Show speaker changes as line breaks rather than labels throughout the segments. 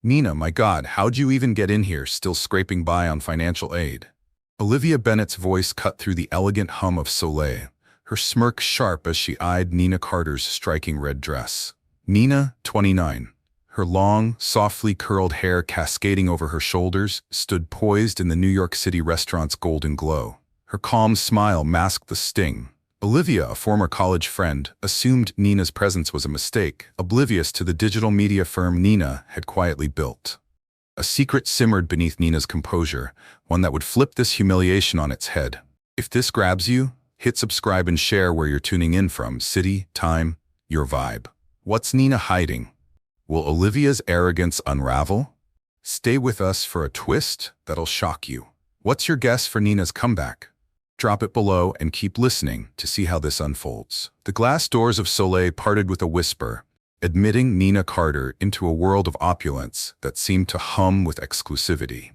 Nina, my God, how'd you even get in here, still scraping by on financial aid? Olivia Bennett's voice cut through the elegant hum of Soleil, her smirk sharp as she eyed Nina Carter's striking red dress. Nina, 29, her long, softly curled hair cascading over her shoulders, stood poised in the New York City restaurant's golden glow. Her calm smile masked the sting. Olivia, a former college friend, assumed Nina's presence was a mistake, oblivious to the digital media firm Nina had quietly built. A secret simmered beneath Nina's composure, one that would flip this humiliation on its head. If this grabs you, hit subscribe and share where you're tuning in from, city, time, your vibe. What's Nina hiding? Will Olivia's arrogance unravel? Stay with us for a twist that'll shock you. What's your guess for Nina's comeback? Drop it below and keep listening to see how this unfolds. The glass doors of Soleil parted with a whisper, admitting Nina Carter into a world of opulence that seemed to hum with exclusivity.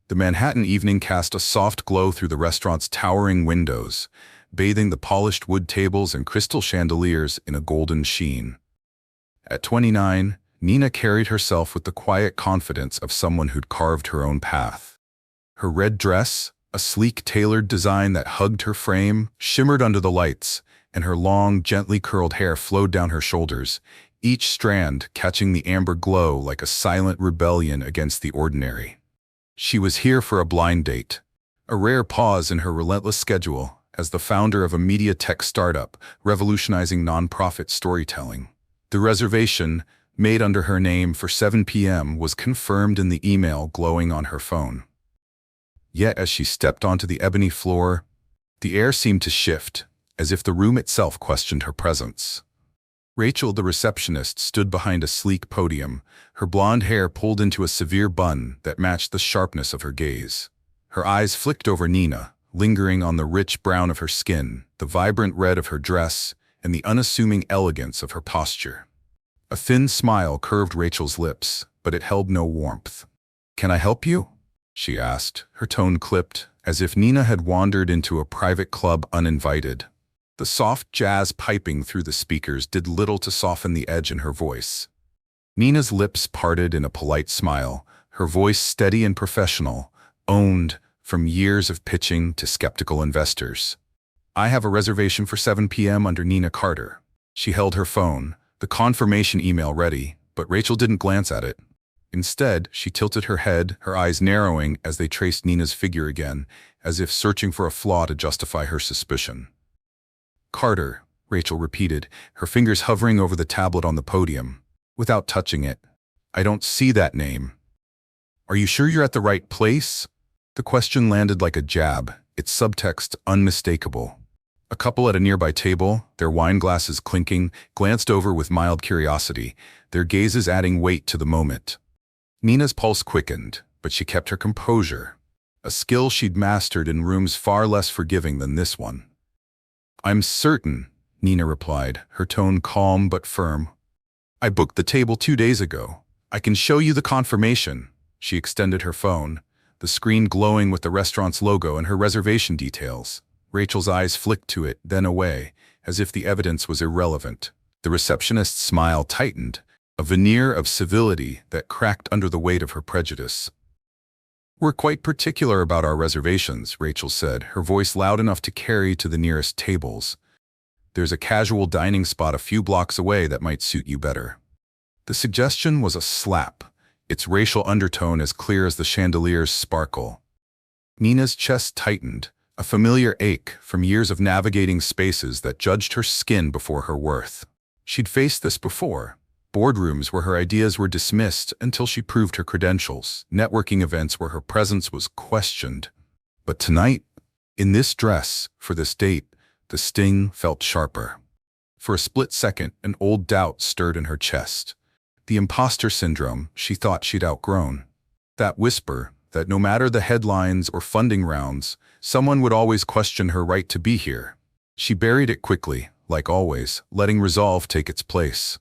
The Manhattan evening cast a soft glow through the restaurant's towering windows, bathing the polished wood tables and crystal chandeliers in a golden sheen. At 29, Nina carried herself with the quiet confidence of someone who'd carved her own path. Her red dress, a sleek, tailored design that hugged her frame, shimmered under the lights, and her long, gently curled hair flowed down her shoulders, each strand catching the amber glow like a silent rebellion against the ordinary. She was here for a blind date, a rare pause in her relentless schedule as the founder of a media tech startup revolutionizing nonprofit storytelling. The reservation, made under her name for 7 p.m., was confirmed in the email glowing on her phone. Yet as she stepped onto the ebony floor, the air seemed to shift, as if the room itself questioned her presence. Rachel, the receptionist, stood behind a sleek podium, her blonde hair pulled into a severe bun that matched the sharpness of her gaze. Her eyes flicked over Nina, lingering on the rich brown of her skin, the vibrant red of her dress, and the unassuming elegance of her posture. A thin smile curved Rachel's lips, but it held no warmth. "Can I help you?" she asked, her tone clipped, as if Nina had wandered into a private club uninvited. The soft jazz piping through the speakers did little to soften the edge in her voice. Nina's lips parted in a polite smile, her voice steady and professional, owned from years of pitching to skeptical investors. "I have a reservation for 7 p.m. under Nina Carter." She held her phone, the confirmation email ready, but Rachel didn't glance at it. Instead, she tilted her head, her eyes narrowing as they traced Nina's figure again, as if searching for a flaw to justify her suspicion. "Carter," Rachel repeated, her fingers hovering over the tablet on the podium, without touching it. "I don't see that name." "Are you sure you're at the right place?" The question landed like a jab, its subtext unmistakable. A couple at a nearby table, their wine glasses clinking, glanced over with mild curiosity, their gazes adding weight to the moment. Nina's pulse quickened, but she kept her composure, a skill she'd mastered in rooms far less forgiving than this one. "I'm certain," Nina replied, her tone calm but firm. "I booked the table 2 days ago. I can show you the confirmation." She extended her phone, the screen glowing with the restaurant's logo and her reservation details. Rachel's eyes flicked to it, then away, as if the evidence was irrelevant. The receptionist's smile tightened, a veneer of civility that cracked under the weight of her prejudice. "We're quite particular about our reservations," Rachel said, her voice loud enough to carry to the nearest tables. "There's a casual dining spot a few blocks away that might suit you better." The suggestion was a slap, its racial undertone as clear as the chandelier's sparkle. Nina's chest tightened, a familiar ache from years of navigating spaces that judged her skin before her worth. She'd faced this before. Boardrooms where her ideas were dismissed until she proved her credentials, networking events where her presence was questioned. But tonight, in this dress, for this date, the sting felt sharper. For a split second, an old doubt stirred in her chest. The imposter syndrome she thought she'd outgrown. That whisper that no matter the headlines or funding rounds, someone would always question her right to be here. She buried it quickly, like always, letting resolve take its place.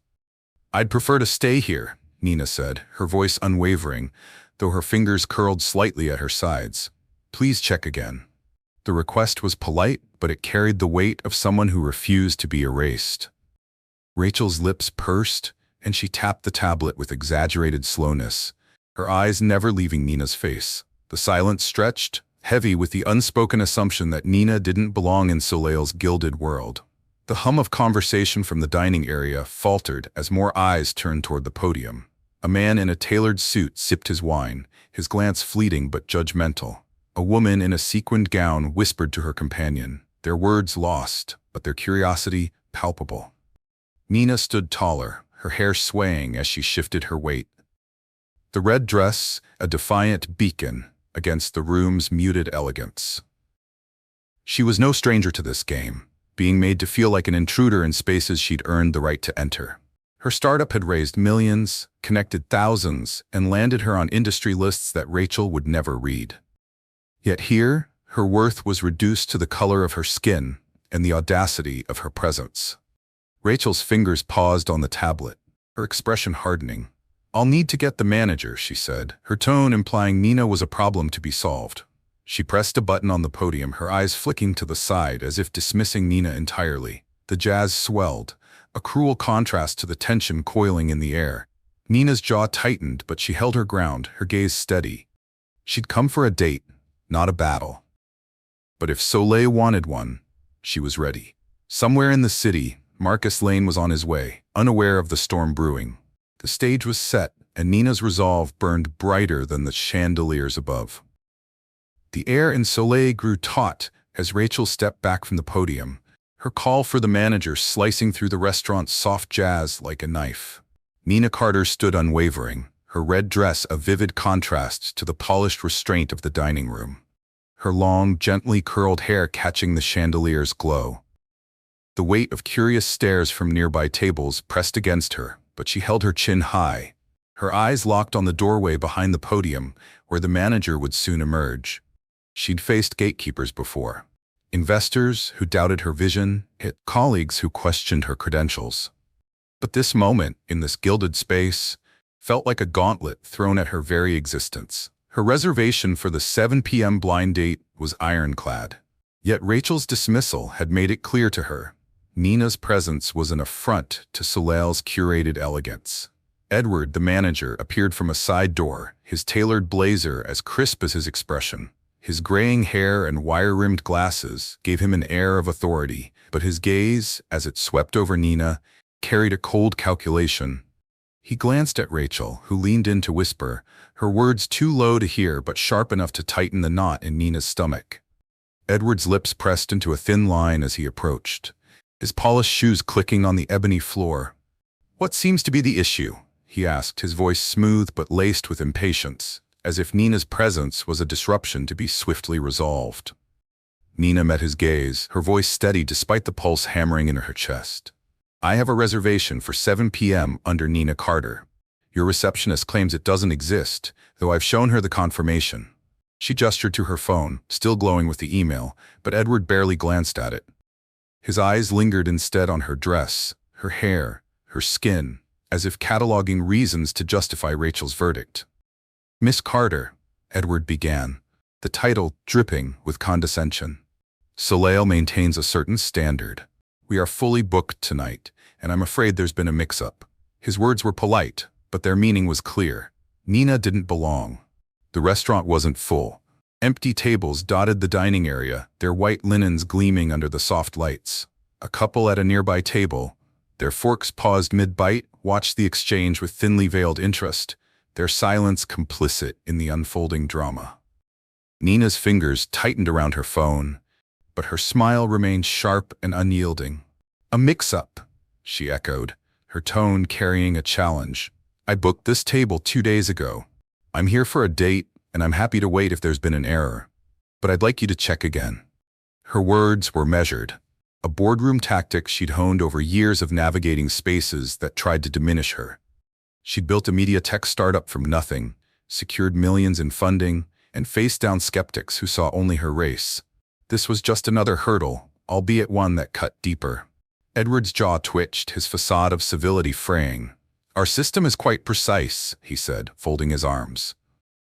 "I'd prefer to stay here," Nina said, her voice unwavering, though her fingers curled slightly at her sides. "Please check again." The request was polite, but it carried the weight of someone who refused to be erased. Rachel's lips pursed, and she tapped the tablet with exaggerated slowness, her eyes never leaving Nina's face. The silence stretched, heavy with the unspoken assumption that Nina didn't belong in Soleil's gilded world. The hum of conversation from the dining area faltered as more eyes turned toward the podium. A man in a tailored suit sipped his wine, his glance fleeting but judgmental. A woman in a sequined gown whispered to her companion, their words lost, but their curiosity palpable. Nina stood taller, her hair swaying as she shifted her weight. The red dress, a defiant beacon against the room's muted elegance. She was no stranger to this game, being made to feel like an intruder in spaces she'd earned the right to enter. Her startup had raised millions, connected thousands, and landed her on industry lists that Rachel would never read. Yet here, her worth was reduced to the color of her skin and the audacity of her presence. Rachel's fingers paused on the tablet, her expression hardening. "I'll need to get the manager," she said, her tone implying Nina was a problem to be solved. She pressed a button on the podium, her eyes flicking to the side as if dismissing Nina entirely. The jazz swelled, a cruel contrast to the tension coiling in the air. Nina's jaw tightened, but she held her ground, her gaze steady. She'd come for a date, not a battle. But if Soleil wanted one, she was ready. Somewhere in the city, Marcus Lane was on his way, unaware of the storm brewing. The stage was set, and Nina's resolve burned brighter than the chandeliers above. The air in Soleil grew taut as Rachel stepped back from the podium, her call for the manager slicing through the restaurant's soft jazz like a knife. Nina Carter stood unwavering, her red dress a vivid contrast to the polished restraint of the dining room, her long, gently curled hair catching the chandelier's glow. The weight of curious stares from nearby tables pressed against her, but she held her chin high, her eyes locked on the doorway behind the podium where the manager would soon emerge. She'd faced gatekeepers before. Investors who doubted her vision, colleagues who questioned her credentials. But this moment, in this gilded space, felt like a gauntlet thrown at her very existence. Her reservation for the 7 p.m. blind date was ironclad. Yet Rachel's dismissal had made it clear to her. Nina's presence was an affront to Soleil's curated elegance. Edward, the manager, appeared from a side door, his tailored blazer as crisp as his expression. His graying hair and wire-rimmed glasses gave him an air of authority, but his gaze, as it swept over Nina, carried a cold calculation. He glanced at Rachel, who leaned in to whisper, her words too low to hear but sharp enough to tighten the knot in Nina's stomach. Edward's lips pressed into a thin line as he approached, his polished shoes clicking on the ebony floor. "What seems to be the issue?" he asked, his voice smooth but laced with impatience, as if Nina's presence was a disruption to be swiftly resolved. Nina met his gaze, her voice steady despite the pulse hammering in her chest. "I have a reservation for 7 p.m. under Nina Carter. Your receptionist claims it doesn't exist, though I've shown her the confirmation." She gestured to her phone, still glowing with the email, but Edward barely glanced at it. His eyes lingered instead on her dress, her hair, her skin, as if cataloging reasons to justify Rachel's verdict. "Miss Carter," Edward began, the title dripping with condescension. "Soleil maintains a certain standard. We are fully booked tonight, and I'm afraid there's been a mix-up." His words were polite, but their meaning was clear. Nina didn't belong. The restaurant wasn't full. Empty tables dotted the dining area, their white linens gleaming under the soft lights. A couple at a nearby table, their forks paused mid-bite, watched the exchange with thinly veiled interest, their silence complicit in the unfolding drama. Nina's fingers tightened around her phone, but her smile remained sharp and unyielding. "A mix-up," she echoed, her tone carrying a challenge. "I booked this table 2 days ago. I'm here for a date, and I'm happy to wait if there's been an error. But I'd like you to check again." Her words were measured, a boardroom tactic she'd honed over years of navigating spaces that tried to diminish her. She'd built a media tech startup from nothing, secured millions in funding, and faced down skeptics who saw only her race. This was just another hurdle, albeit one that cut deeper. Edward's jaw twitched, his facade of civility fraying. "Our system is quite precise," he said, folding his arms.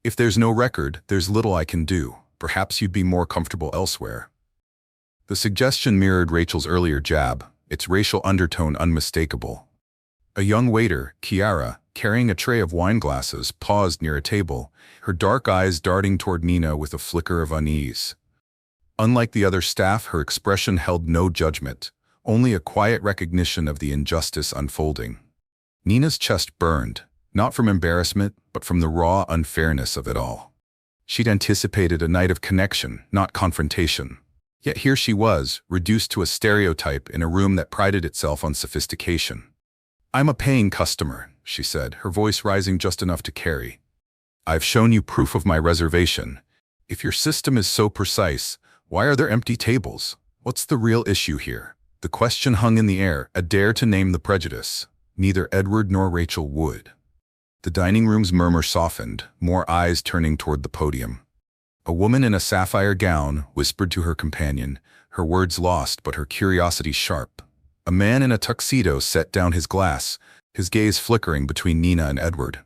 "If there's no record, there's little I can do. Perhaps you'd be more comfortable elsewhere." The suggestion mirrored Rachel's earlier jab, its racial undertone unmistakable. A young waiter, Kiara, carrying a tray of wine glasses, paused near a table, her dark eyes darting toward Nina with a flicker of unease. Unlike the other staff, her expression held no judgment, only a quiet recognition of the injustice unfolding. Nina's chest burned, not from embarrassment, but from the raw unfairness of it all. She'd anticipated a night of connection, not confrontation. Yet here she was, reduced to a stereotype in a room that prided itself on sophistication. "I'm a paying customer," she said, her voice rising just enough to carry. "I've shown you proof of my reservation. If your system is so precise, why are there empty tables? What's the real issue here?" The question hung in the air, a dare to name the prejudice. Neither Edward nor Rachel would. The dining room's murmur softened, more eyes turning toward the podium. A woman in a sapphire gown whispered to her companion, her words lost but her curiosity sharp. A man in a tuxedo set down his glass, his gaze flickering between Nina and Edward.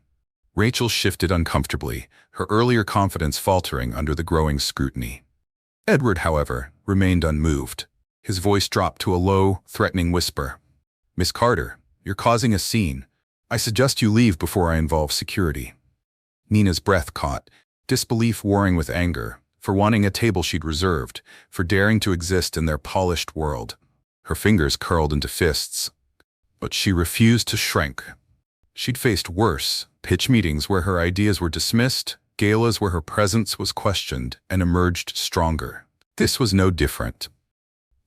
Rachel shifted uncomfortably, her earlier confidence faltering under the growing scrutiny. Edward, however, remained unmoved. His voice dropped to a low, threatening whisper. "Miss Carter, you're causing a scene. I suggest you leave before I involve security." Nina's breath caught, disbelief warring with anger, for wanting a table she'd reserved, for daring to exist in their polished world. Her fingers curled into fists. But she refused to shrink. She'd faced worse, pitch meetings where her ideas were dismissed, galas where her presence was questioned, and emerged stronger. This was no different.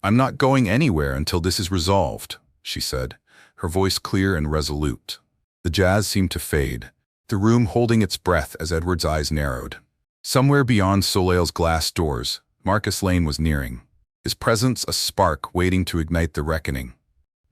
"I'm not going anywhere until this is resolved," she said, her voice clear and resolute. The jazz seemed to fade, the room holding its breath as Edward's eyes narrowed. Somewhere beyond Soleil's glass doors, Marcus Lane was nearing, his presence a spark waiting to ignite the reckoning.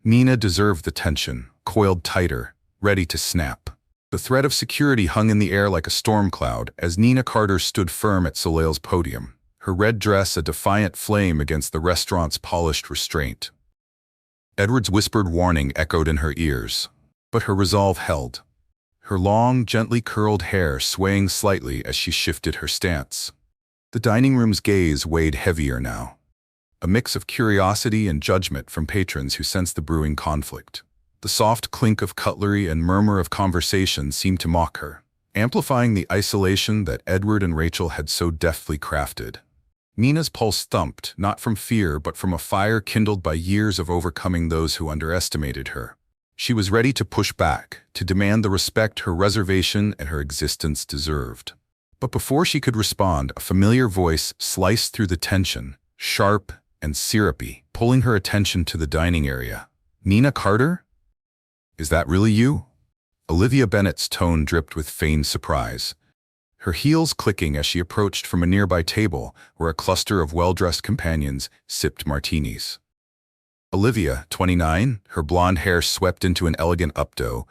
Nina deserved the tension, coiled tighter, ready to snap. The threat of security hung in the air like a storm cloud as Nina Carter stood firm at Soleil's podium, her red dress a defiant flame against the restaurant's polished restraint. Edward's whispered warning echoed in her ears, but her resolve held, her long, gently curled hair swaying slightly as she shifted her stance. The dining room's gaze weighed heavier now, a mix of curiosity and judgment from patrons who sensed the brewing conflict. The soft clink of cutlery and murmur of conversation seemed to mock her, amplifying the isolation that Edward and Rachel had so deftly crafted. Nina's pulse thumped, not from fear but from a fire kindled by years of overcoming those who underestimated her. She was ready to push back, to demand the respect her reservation and her existence deserved. But before she could respond, a familiar voice sliced through the tension, sharp and syrupy, pulling her attention to the dining area. "Nina Carter? Is that really you?" Olivia Bennett's tone dripped with feigned surprise, her heels clicking as she approached from a nearby table where a cluster of well-dressed companions sipped martinis. Olivia, 29, her blonde hair swept into an elegant updo,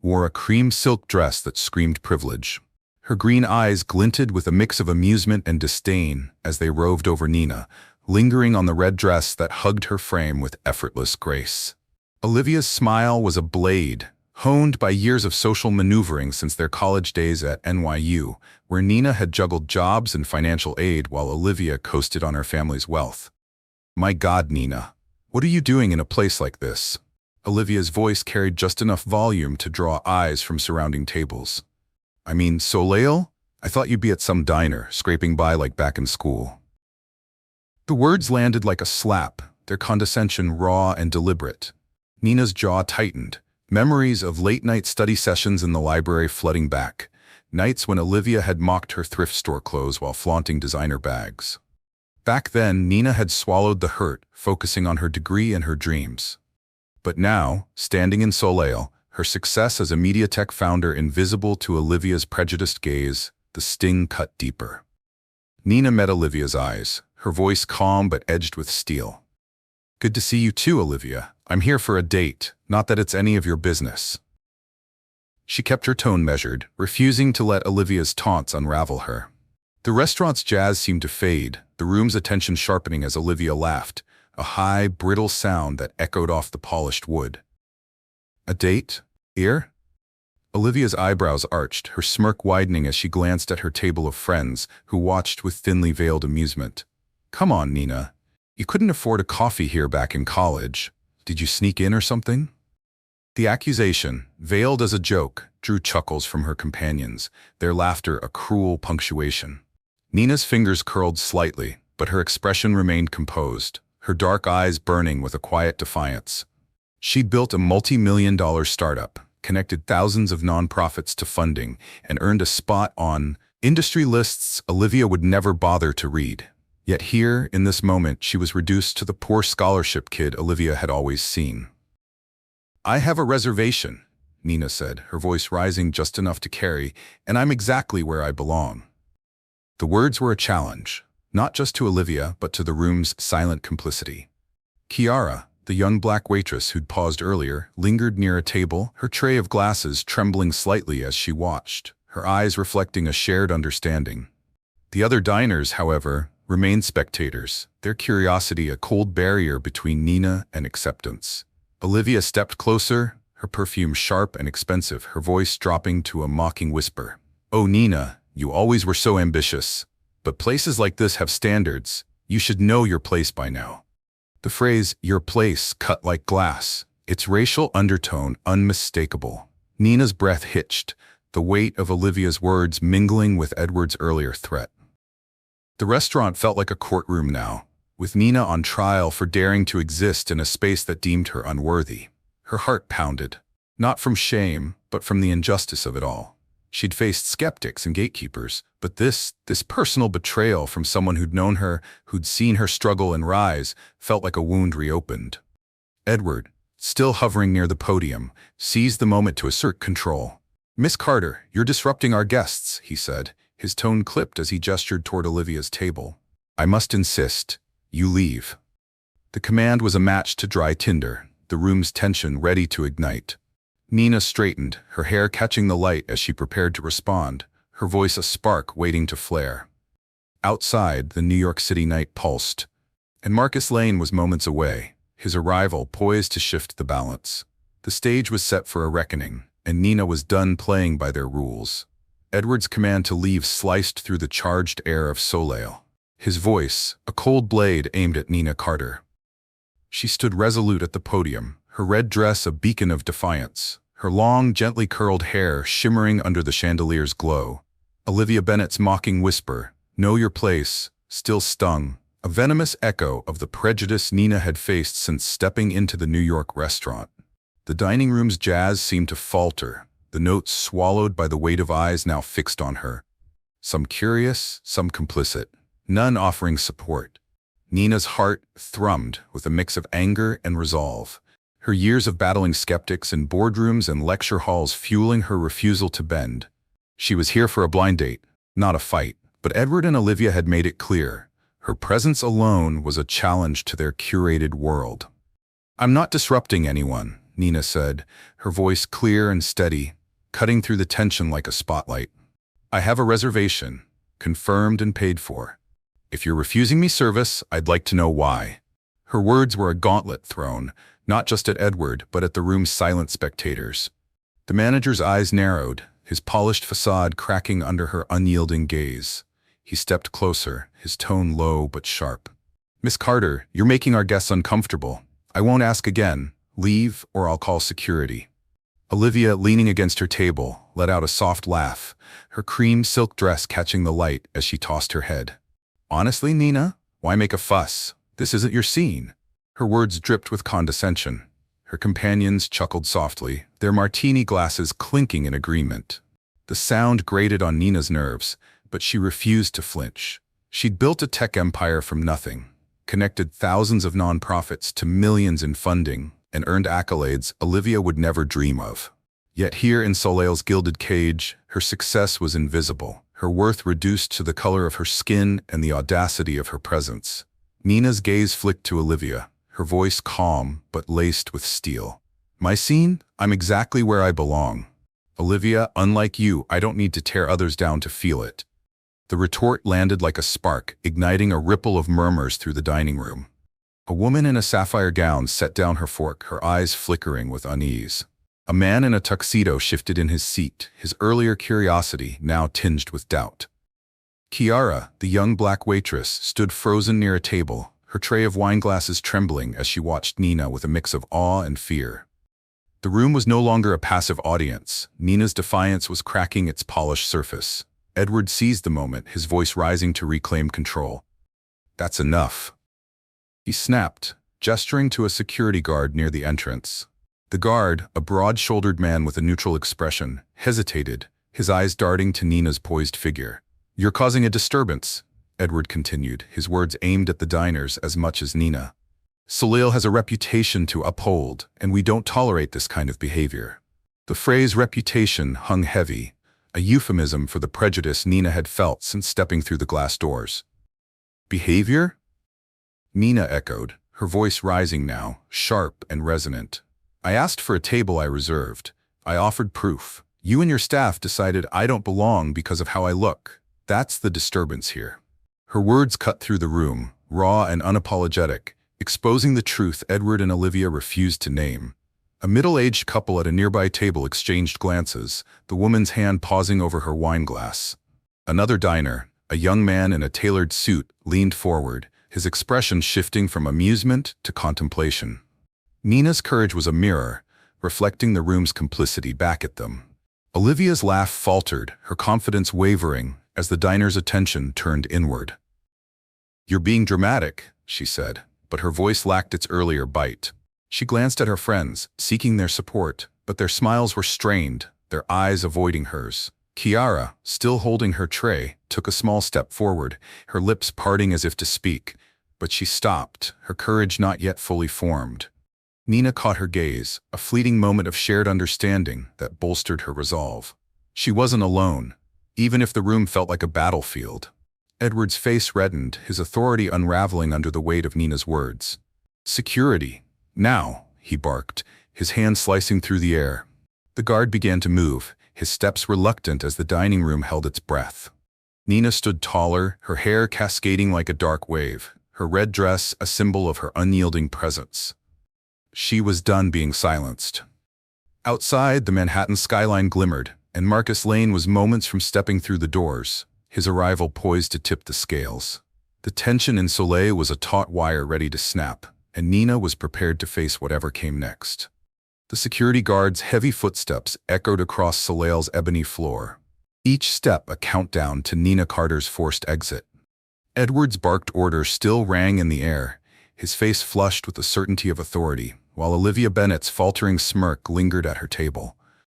wore a cream silk dress that screamed privilege. Her green eyes glinted with a mix of amusement and disdain as they roved over Nina, lingering on the red dress that hugged her frame with effortless grace. Olivia's smile was a blade, honed by years of social maneuvering since their college days at NYU, where Nina had juggled jobs and financial aid while Olivia coasted on her family's wealth. "My God, Nina, what are you doing in a place like this?" Olivia's voice carried just enough volume to draw eyes from surrounding tables. "I mean, Soleil? I thought you'd be at some diner, scraping by like back in school." The words landed like a slap, their condescension raw and deliberate. Nina's jaw tightened, memories of late-night study sessions in the library flooding back, nights when Olivia had mocked her thrift store clothes while flaunting designer bags. Back then, Nina had swallowed the hurt, focusing on her degree and her dreams. But now, standing in Soleil, her success as a media tech founder invisible to Olivia's prejudiced gaze, the sting cut deeper. Nina met Olivia's eyes, her voice calm but edged with steel. "Good to see you too, Olivia. I'm here for a date, not that it's any of your business." She kept her tone measured, refusing to let Olivia's taunts unravel her. The restaurant's jazz seemed to fade, the room's attention sharpening as Olivia laughed, a high, brittle sound that echoed off the polished wood. "A date? Here?" Olivia's eyebrows arched, her smirk widening as she glanced at her table of friends, who watched with thinly veiled amusement. "Come on, Nina. You couldn't afford a coffee here back in college. Did you sneak in or something?" The accusation, veiled as a joke, drew chuckles from her companions, their laughter a cruel punctuation. Nina's fingers curled slightly, but her expression remained composed, her dark eyes burning with a quiet defiance. She'd built a multi-million-dollar startup, connected thousands of nonprofits to funding, and earned a spot on industry lists Olivia would never bother to read. Yet here, in this moment, she was reduced to the poor scholarship kid Olivia had always seen. "I have a reservation," Nina said, her voice rising just enough to carry, "and I'm exactly where I belong." The words were a challenge, not just to Olivia, but to the room's silent complicity. Kiara, the young black waitress who'd paused earlier, lingered near a table, her tray of glasses trembling slightly as she watched, her eyes reflecting a shared understanding. The other diners, however, remained spectators, their curiosity a cold barrier between Nina and acceptance. Olivia stepped closer, her perfume sharp and expensive, her voice dropping to a mocking whisper. "Oh, Nina, you always were so ambitious. But places like this have standards. You should know your place by now." The phrase, "your place," cut like glass, its racial undertone unmistakable. Nina's breath hitched, the weight of Olivia's words mingling with Edward's earlier threat. The restaurant felt like a courtroom now, with Nina on trial for daring to exist in a space that deemed her unworthy. Her heart pounded, not from shame, but from the injustice of it all. She'd faced skeptics and gatekeepers, but this personal betrayal from someone who'd known her, who'd seen her struggle and rise, felt like a wound reopened. Edward, still hovering near the podium, seized the moment to assert control. "Miss Carter, you're disrupting our guests," he said, his tone clipped as he gestured toward Olivia's table. "I must insist. You leave." The command was a match to dry tinder, the room's tension ready to ignite. Nina straightened, her hair catching the light as she prepared to respond, her voice a spark waiting to flare. Outside, the New York City night pulsed, and Marcus Lane was moments away, his arrival poised to shift the balance. The stage was set for a reckoning, and Nina was done playing by their rules. Edward's command to leave sliced through the charged air of Soleil. His voice, a cold blade aimed at Nina Carter. She stood resolute at the podium, her red dress a beacon of defiance, her long, gently curled hair shimmering under the chandelier's glow. Olivia Bennett's mocking whisper, "Know your place," still stung, a venomous echo of the prejudice Nina had faced since stepping into the New York restaurant. The dining room's jazz seemed to falter, the notes swallowed by the weight of eyes now fixed on her. Some curious, some complicit, none offering support. Nina's heart thrummed with a mix of anger and resolve, her years of battling skeptics in boardrooms and lecture halls fueling her refusal to bend. She was here for a blind date, not a fight, but Edward and Olivia had made it clear. Her presence alone was a challenge to their curated world. "I'm not disrupting anyone," Nina said, her voice clear and steady, cutting through the tension like a spotlight. "I have a reservation, confirmed and paid for. If you're refusing me service, I'd like to know why." Her words were a gauntlet thrown, not just at Edward, but at the room's silent spectators. The manager's eyes narrowed, his polished facade cracking under her unyielding gaze. He stepped closer, his tone low but sharp. "Miss Carter, you're making our guests uncomfortable. I won't ask again. Leave, or I'll call security." Olivia, leaning against her table, let out a soft laugh, her cream silk dress catching the light as she tossed her head. "Honestly, Nina, why make a fuss? This isn't your scene." Her words dripped with condescension. Her companions chuckled softly, their martini glasses clinking in agreement. The sound grated on Nina's nerves, but she refused to flinch. She'd built a tech empire from nothing, connected thousands of nonprofits to millions in funding, and earned accolades Olivia would never dream of. Yet here in Soleil's gilded cage, her success was invisible, her worth reduced to the color of her skin and the audacity of her presence. Nina's gaze flicked to Olivia, her voice calm but laced with steel. "My scene? I'm exactly where I belong. Olivia, unlike you, I don't need to tear others down to feel it." The retort landed like a spark, igniting a ripple of murmurs through the dining room. A woman in a sapphire gown set down her fork, her eyes flickering with unease. A man in a tuxedo shifted in his seat, his earlier curiosity now tinged with doubt. Kiara, the young black waitress, stood frozen near a table, her tray of wine glasses trembling as she watched Nina with a mix of awe and fear. The room was no longer a passive audience. Nina's defiance was cracking its polished surface. Edward seized the moment, his voice rising to reclaim control. "That's enough," he snapped, gesturing to a security guard near the entrance. The guard, a broad-shouldered man with a neutral expression, hesitated, his eyes darting to Nina's poised figure. "You're causing a disturbance," Edward continued, his words aimed at the diners as much as Nina. "Soleil has a reputation to uphold, and we don't tolerate this kind of behavior." The phrase reputation hung heavy, a euphemism for the prejudice Nina had felt since stepping through the glass doors. "Behavior?" Nina echoed, her voice rising now, sharp and resonant. "I asked for a table I reserved. I offered proof. You and your staff decided I don't belong because of how I look. That's the disturbance here." Her words cut through the room, raw and unapologetic, exposing the truth Edward and Olivia refused to name. A middle-aged couple at a nearby table exchanged glances, the woman's hand pausing over her wine glass. Another diner, a young man in a tailored suit, leaned forward, his expression shifting from amusement to contemplation. Nina's courage was a mirror, reflecting the room's complicity back at them. Olivia's laugh faltered, her confidence wavering, as the diner's attention turned inward. "You're being dramatic," she said, but her voice lacked its earlier bite. She glanced at her friends, seeking their support, but their smiles were strained, their eyes avoiding hers. Kiara, still holding her tray, took a small step forward, her lips parting as if to speak, but she stopped, her courage not yet fully formed. Nina caught her gaze, a fleeting moment of shared understanding that bolstered her resolve. She wasn't alone, even if the room felt like a battlefield. Edward's face reddened, his authority unraveling under the weight of Nina's words. "Security. Now," he barked, his hand slicing through the air. The guard began to move, his steps reluctant as the dining room held its breath. Nina stood taller, her hair cascading like a dark wave, her red dress a symbol of her unyielding presence. She was done being silenced. Outside, the Manhattan skyline glimmered, and Marcus Lane was moments from stepping through the doors, his arrival poised to tip the scales. The tension in Soleil was a taut wire ready to snap, and Nina was prepared to face whatever came next. The security guard's heavy footsteps echoed across Soleil's ebony floor, each step a countdown to Nina Carter's forced exit. Edward's barked order still rang in the air, his face flushed with the certainty of authority, while Olivia Bennett's faltering smirk lingered at her table,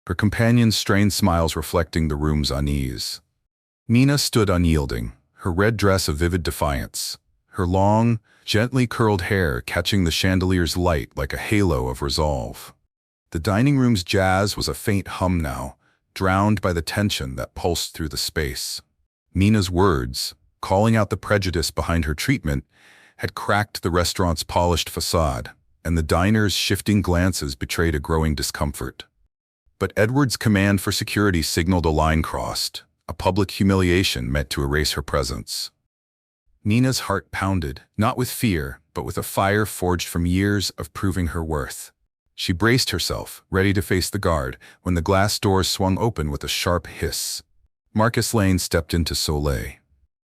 her companion's strained smiles reflecting the room's unease. Nina stood unyielding, her red dress a vivid defiance, her long, gently curled hair catching the chandelier's light like a halo of resolve. The dining room's jazz was a faint hum now, drowned by the tension that pulsed through the space. Nina's words, calling out the prejudice behind her treatment, had cracked the restaurant's polished facade, and the diner's shifting glances betrayed a growing discomfort. But Edward's command for security signaled a line crossed, a public humiliation meant to erase her presence. Nina's heart pounded, not with fear, but with a fire forged from years of proving her worth. She braced herself, ready to face the guard, when the glass doors swung open with a sharp hiss. Marcus Lane stepped into Soleil.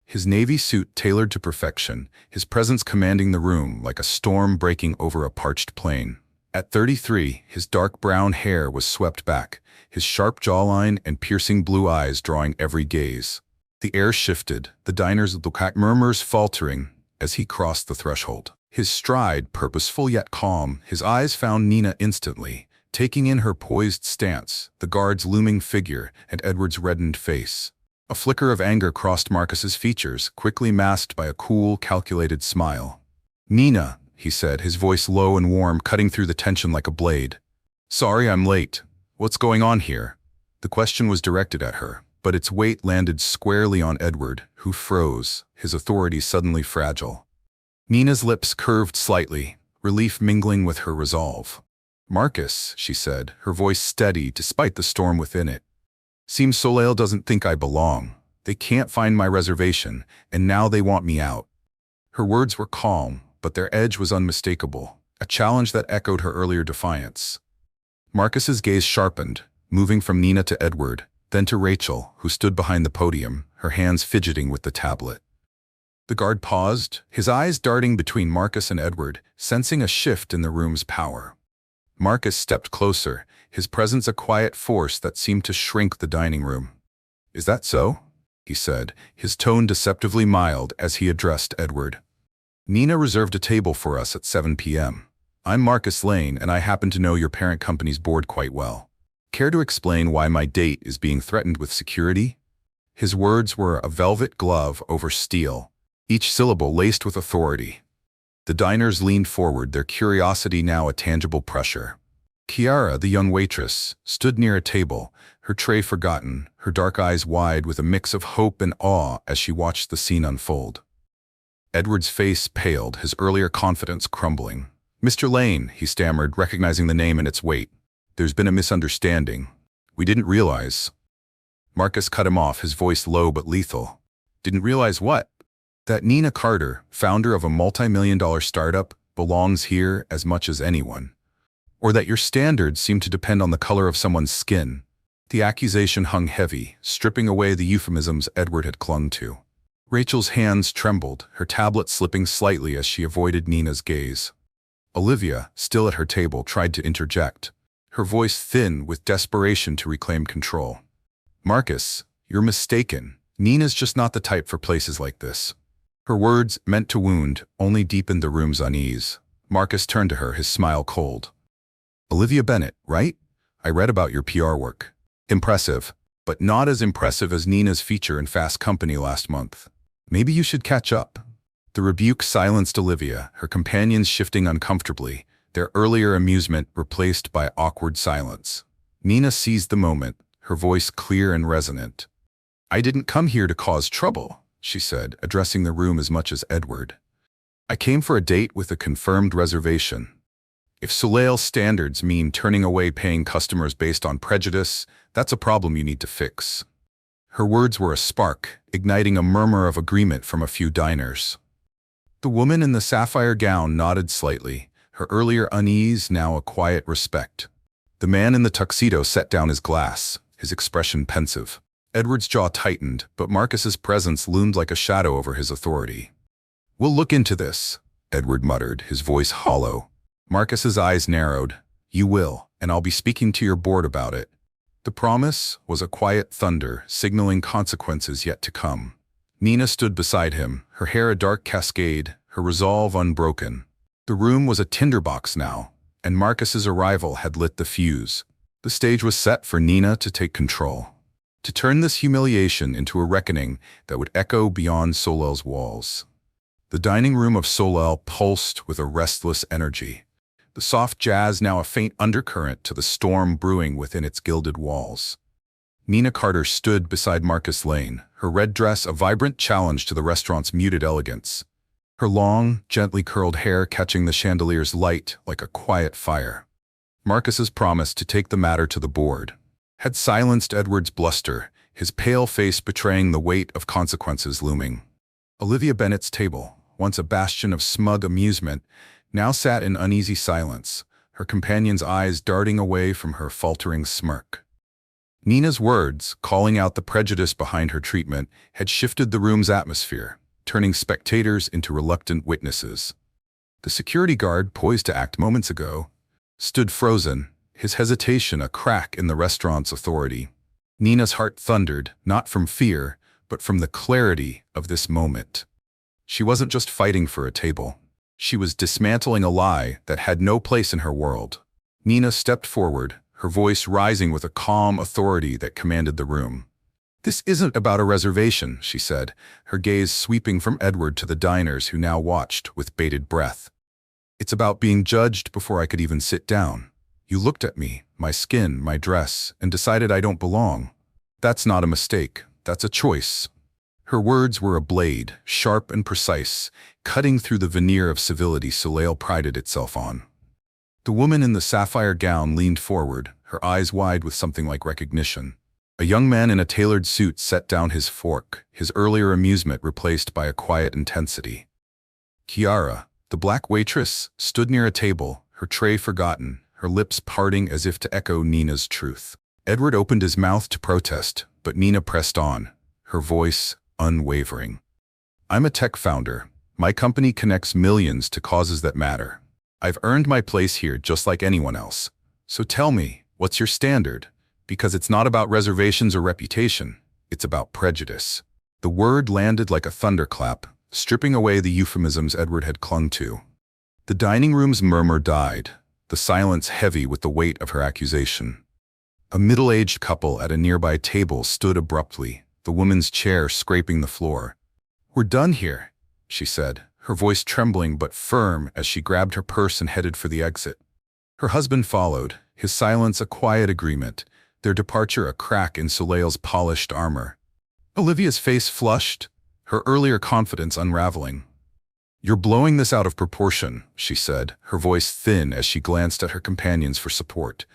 His navy suit tailored to perfection, his presence commanding the room like a storm breaking over a parched plain. At 33, his dark brown hair was swept back, his sharp jawline and piercing blue eyes drawing every gaze. The air shifted, the diner's murmurs faltering as he crossed the threshold. His stride, purposeful yet calm, his eyes found Nina instantly, taking in her poised stance, the guard's looming figure, and Edward's reddened face. A flicker of anger crossed Marcus's features, quickly masked by a cool, calculated smile. "Nina," he said, his voice low and warm, cutting through the tension like a blade. "Sorry I'm late. What's going on here?" The question was directed at her, but its weight landed squarely on Edward, who froze, his authority suddenly fragile. Nina's lips curved slightly, relief mingling with her resolve. "Marcus," she said, her voice steady despite the storm within it. "Seems Soleil doesn't think I belong. They can't find my reservation, and now they want me out." Her words were calm, but their edge was unmistakable, a challenge that echoed her earlier defiance. Marcus's gaze sharpened, moving from Nina to Edward, then to Rachel, who stood behind the podium, her hands fidgeting with the tablet. The guard paused, his eyes darting between Marcus and Edward, sensing a shift in the room's power. Marcus stepped closer, his presence a quiet force that seemed to shrink the dining room. "Is that so?" he said, his tone deceptively mild as he addressed Edward. "Nina reserved a table for us at 7 p.m. I'm Marcus Lane, and I happen to know your parent company's board quite well. Care to explain why my date is being threatened with security?" His words were a velvet glove over steel, each syllable laced with authority. The diners leaned forward, their curiosity now a tangible pressure. Kiara, the young waitress, stood near a table, her tray forgotten, her dark eyes wide with a mix of hope and awe as she watched the scene unfold. Edward's face paled, his earlier confidence crumbling. "Mr. Lane," he stammered, recognizing the name and its weight. "There's been a misunderstanding. We didn't realize." Marcus cut him off, his voice low but lethal. "Didn't realize what?" "That Nina Carter, founder of a multi-million-dollar startup, belongs here as much as anyone. Or that your standards seem to depend on the color of someone's skin." The accusation hung heavy, stripping away the euphemisms Edward had clung to. Rachel's hands trembled, her tablet slipping slightly as she avoided Nina's gaze. Olivia, still at her table, tried to interject, her voice thin with desperation to reclaim control. "Marcus, you're mistaken. Nina's just not the type for places like this." Her words, meant to wound, only deepened the room's unease. Marcus turned to her, his smile cold. "Olivia Bennett, right? I read about your PR work. Impressive, but not as impressive as Nina's feature in Fast Company last month. Maybe you should catch up." The rebuke silenced Olivia, her companions shifting uncomfortably, their earlier amusement replaced by awkward silence. Nina seized the moment, her voice clear and resonant. "I didn't come here to cause trouble," she said, addressing the room as much as Edward. "I came for a date with a confirmed reservation. If Soleil's standards mean turning away paying customers based on prejudice, that's a problem you need to fix." Her words were a spark, igniting a murmur of agreement from a few diners. The woman in the sapphire gown nodded slightly, her earlier unease now a quiet respect. The man in the tuxedo set down his glass, his expression pensive. Edward's jaw tightened, but Marcus's presence loomed like a shadow over his authority. "We'll look into this," Edward muttered, his voice hollow. Marcus's eyes narrowed. "You will, and I'll be speaking to your board about it." The promise was a quiet thunder, signaling consequences yet to come. Nina stood beside him, her hair a dark cascade, her resolve unbroken. The room was a tinderbox now, and Marcus's arrival had lit the fuse. The stage was set for Nina to take control, to turn this humiliation into a reckoning that would echo beyond Soleil's walls. The dining room of Soleil pulsed with a restless energy, the soft jazz now a faint undercurrent to the storm brewing within its gilded walls. Nina Carter stood beside Marcus Lane, her red dress a vibrant challenge to the restaurant's muted elegance, her long, gently curled hair catching the chandelier's light like a quiet fire. Marcus's promise to take the matter to the board had silenced Edward's bluster, his pale face betraying the weight of consequences looming. Olivia Bennett's table, once a bastion of smug amusement, now sat in uneasy silence, her companion's eyes darting away from her faltering smirk. Nina's words, calling out the prejudice behind her treatment, had shifted the room's atmosphere, turning spectators into reluctant witnesses. The security guard, poised to act moments ago, stood frozen, his hesitation a crack in the restaurant's authority. Nina's heart thundered, not from fear, but from the clarity of this moment. She wasn't just fighting for a table. She was dismantling a lie that had no place in her world. Nina stepped forward, her voice rising with a calm authority that commanded the room. "This isn't about a reservation," she said, her gaze sweeping from Edward to the diners who now watched with bated breath. "It's about being judged before I could even sit down. You looked at me, my skin, my dress, and decided I don't belong. That's not a mistake, that's a choice." Her words were a blade, sharp and precise, cutting through the veneer of civility Soleil prided itself on. The woman in the sapphire gown leaned forward, her eyes wide with something like recognition. A young man in a tailored suit set down his fork, his earlier amusement replaced by a quiet intensity. Kiara, the black waitress, stood near a table, her tray forgotten, her lips parting as if to echo Nina's truth. Edward opened his mouth to protest, but Nina pressed on, her voice unwavering. "I'm a tech founder. My company connects millions to causes that matter. I've earned my place here just like anyone else. So tell me, what's your standard? Because it's not about reservations or reputation. It's about prejudice. The word landed like a thunderclap, stripping away the euphemisms Edward had clung to. The dining room's murmur died, the silence heavy with the weight of her accusation. A middle-aged couple at a nearby table stood abruptly, the woman's chair scraping the floor. "We're done here," she said, her voice trembling but firm as she grabbed her purse and headed for the exit. Her husband followed, his silence a quiet agreement, their departure a crack in Soleil's polished armor. Olivia's face flushed, her earlier confidence unraveling. "You're blowing this out of proportion," she said, her voice thin as she glanced at her companions for support.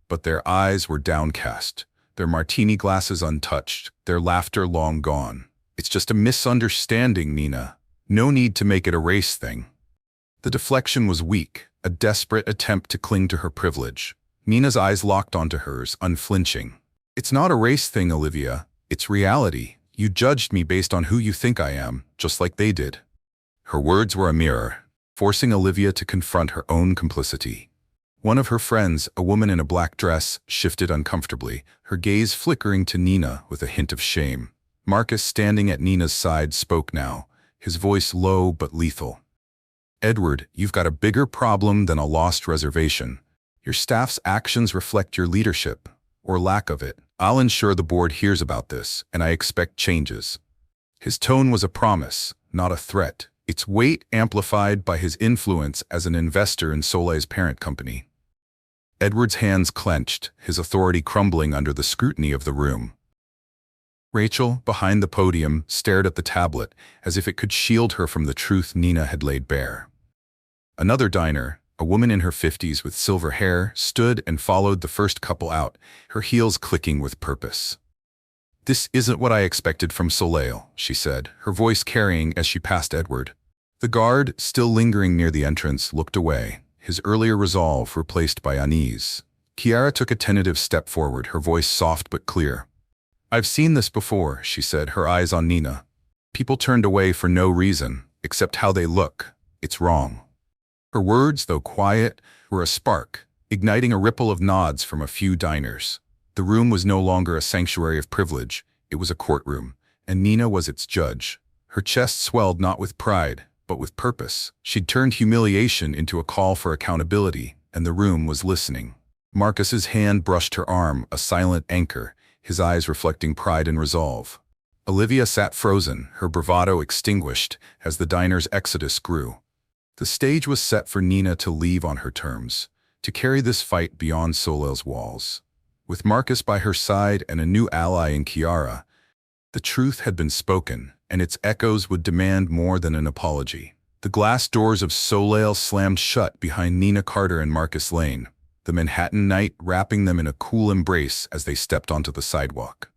But their eyes were downcast, their martini glasses untouched, their laughter long gone. "It's just a misunderstanding, Nina. No need to make it a race thing." The deflection was weak, a desperate attempt to cling to her privilege. Nina's eyes locked onto hers, unflinching. "It's not a race thing, Olivia. It's reality. You judged me based on who you think I am, just like they did." Her words were a mirror, forcing Olivia to confront her own complicity. One of her friends, a woman in a black dress, shifted uncomfortably, her gaze flickering to Nina with a hint of shame. Marcus, standing at Nina's side, spoke now, his voice low but lethal. "Edward, you've got a bigger problem than a lost reservation. Your staff's actions reflect your leadership, or lack of it. I'll ensure the board hears about this, and I expect changes." His tone was a promise, not a threat, its weight amplified by his influence as an investor in Soleil's parent company. Edward's hands clenched, his authority crumbling under the scrutiny of the room. Rachel, behind the podium, stared at the tablet, as if it could shield her from the truth Nina had laid bare. Another diner, a woman in her 50s with silver hair, stood and followed the first couple out, her heels clicking with purpose. "This isn't what I expected from Soleil," she said, her voice carrying as she passed Edward. The guard, still lingering near the entrance, looked away, his earlier resolve replaced by unease. Kiara took a tentative step forward, her voice soft but clear. "I've seen this before," she said, her eyes on Nina. "People turned away for no reason, except how they look. It's wrong." Her words, though quiet, were a spark, igniting a ripple of nods from a few diners. The room was no longer a sanctuary of privilege, it was a courtroom, and Nina was its judge. Her chest swelled not with pride, but with purpose. She'd turned humiliation into a call for accountability, and the room was listening. Marcus's hand brushed her arm, a silent anchor, his eyes reflecting pride and resolve. Olivia sat frozen, her bravado extinguished, as the diner's exodus grew. The stage was set for Nina to leave on her terms, to carry this fight beyond Soleil's walls. With Marcus by her side and a new ally in Kiara, the truth had been spoken, and its echoes would demand more than an apology. The glass doors of Soleil slammed shut behind Nina Carter and Marcus Lane, the Manhattan night wrapping them in a cool embrace as they stepped onto the sidewalk.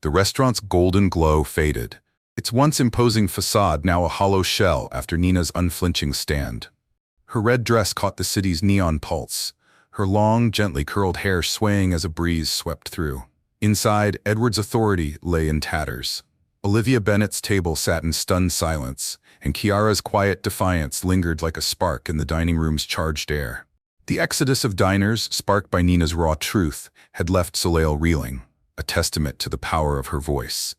The restaurant's golden glow faded, its once imposing facade now a hollow shell after Nina's unflinching stand. Her red dress caught the city's neon pulse, her long, gently curled hair swaying as a breeze swept through. Inside, Edward's authority lay in tatters. Olivia Bennett's table sat in stunned silence, and Kiara's quiet defiance lingered like a spark in the dining room's charged air. The exodus of diners, sparked by Nina's raw truth, had left Soleil reeling, a testament to the power of her voice.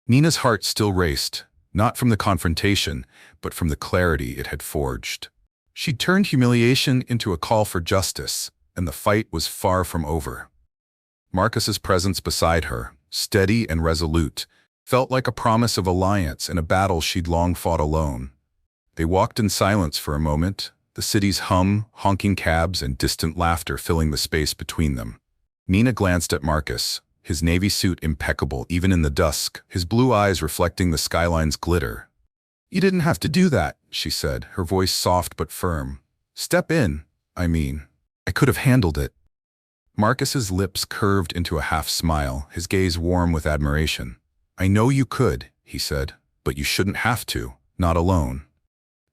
Nina's heart still raced, not from the confrontation, but from the clarity it had forged. She'd turned humiliation into a call for justice, and the fight was far from over. Marcus's presence beside her, steady and resolute, felt like a promise of alliance in a battle she'd long fought alone. They walked in silence for a moment, the city's hum, honking cabs, and distant laughter filling the space between them. Nina glanced at Marcus, his navy suit impeccable even in the dusk, his blue eyes reflecting the skyline's glitter. "You didn't have to do that," she said, her voice soft but firm. "Step in, I mean. I could have handled it." Marcus's lips curved into a half-smile, his gaze warm with admiration. "I know you could," he said, "but you shouldn't have to, not alone."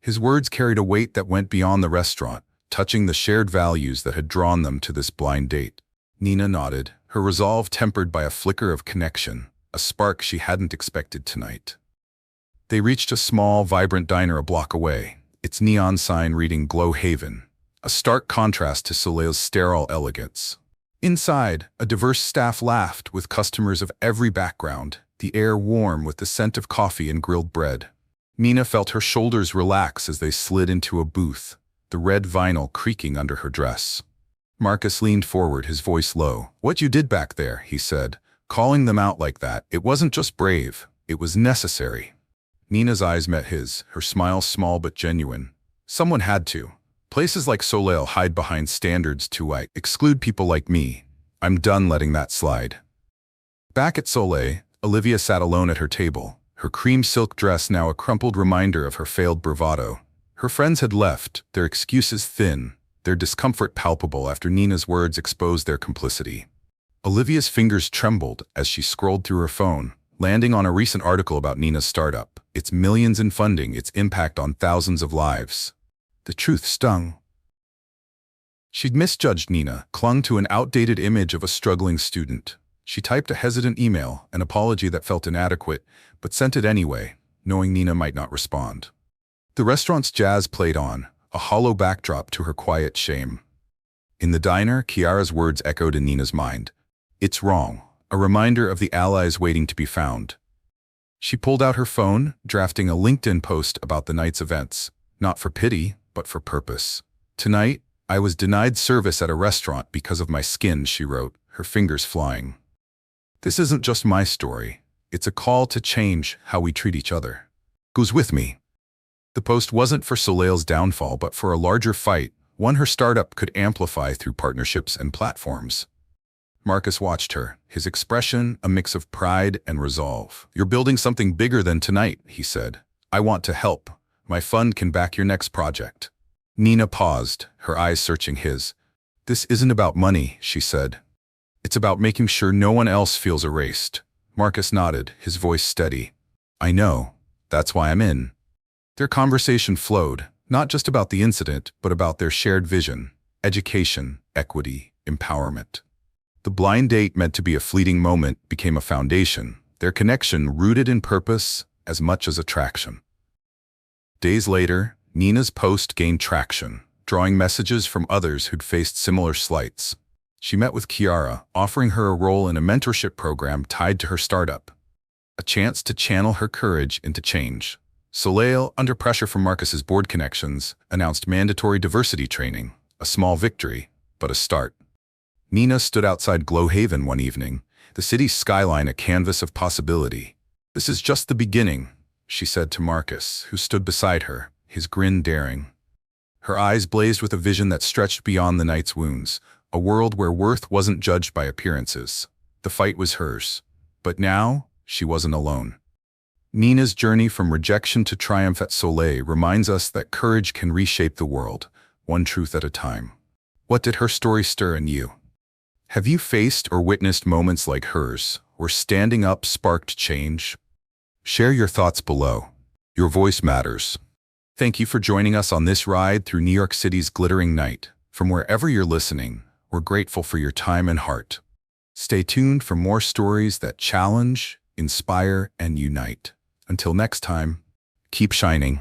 His words carried a weight that went beyond the restaurant, touching the shared values that had drawn them to this blind date. Nina nodded, her resolve tempered by a flicker of connection, a spark she hadn't expected tonight. They reached a small, vibrant diner a block away, its neon sign reading Glow Haven, a stark contrast to Soleil's sterile elegance. Inside, a diverse staff laughed with customers of every background, the air warm with the scent of coffee and grilled bread. Nina felt her shoulders relax as they slid into a booth, the red vinyl creaking under her dress. Marcus leaned forward, his voice low. "What you did back there," he said, calling them out like that. "It wasn't just brave, it was necessary." Nina's eyes met his, her smile small but genuine. "Someone had to. Places like Soleil hide behind standards to exclude people like me. I'm done letting that slide." Back at Soleil, Olivia sat alone at her table, her cream silk dress now a crumpled reminder of her failed bravado. Her friends had left, their excuses thin, their discomfort palpable after Nina's words exposed their complicity. Olivia's fingers trembled as she scrolled through her phone, landing on a recent article about Nina's startup, its millions in funding, its impact on thousands of lives. The truth stung. She'd misjudged Nina, clung to an outdated image of a struggling student. She typed a hesitant email, an apology that felt inadequate, but sent it anyway, knowing Nina might not respond. The restaurant's jazz played on, a hollow backdrop to her quiet shame. In the diner, Kiara's words echoed in Nina's mind. "It's wrong," a reminder of the allies waiting to be found. She pulled out her phone, drafting a LinkedIn post about the night's events, not for pity, but for purpose. "Tonight, I was denied service at a restaurant because of my skin," she wrote, her fingers flying. "This isn't just my story. It's a call to change how we treat each other. Goes with me." The post wasn't for Soleil's downfall, but for a larger fight, one her startup could amplify through partnerships and platforms. Marcus watched her, his expression a mix of pride and resolve. "You're building something bigger than tonight," he said. "I want to help. My fund can back your next project." Nina paused, her eyes searching his. "This isn't about money," she said. "It's about making sure no one else feels erased." Marcus nodded, his voice steady. "I know. That's why I'm in." Their conversation flowed, not just about the incident, but about their shared vision, education, equity, empowerment. The blind date meant to be a fleeting moment became a foundation, their connection rooted in purpose as much as attraction. Days later, Nina's post gained traction, drawing messages from others who'd faced similar slights. She met with Kiara, offering her a role in a mentorship program tied to her startup, a chance to channel her courage into change. Soleil, under pressure from Marcus's board connections, announced mandatory diversity training, a small victory, but a start. Nina stood outside Glow Haven one evening, the city's skyline a canvas of possibility. "This is just the beginning," she said to Marcus, who stood beside her, his grin daring. Her eyes blazed with a vision that stretched beyond the night's wounds, a world where worth wasn't judged by appearances. The fight was hers. But now, she wasn't alone. Nina's journey from rejection to triumph at Soleil reminds us that courage can reshape the world, one truth at a time. What did her story stir in you? Have you faced or witnessed moments like hers, where standing up sparked change? Share your thoughts below. Your voice matters. Thank you for joining us on this ride through New York City's glittering night. From wherever you're listening, we're grateful for your time and heart. Stay tuned for more stories that challenge, inspire, and unite. Until next time, keep shining.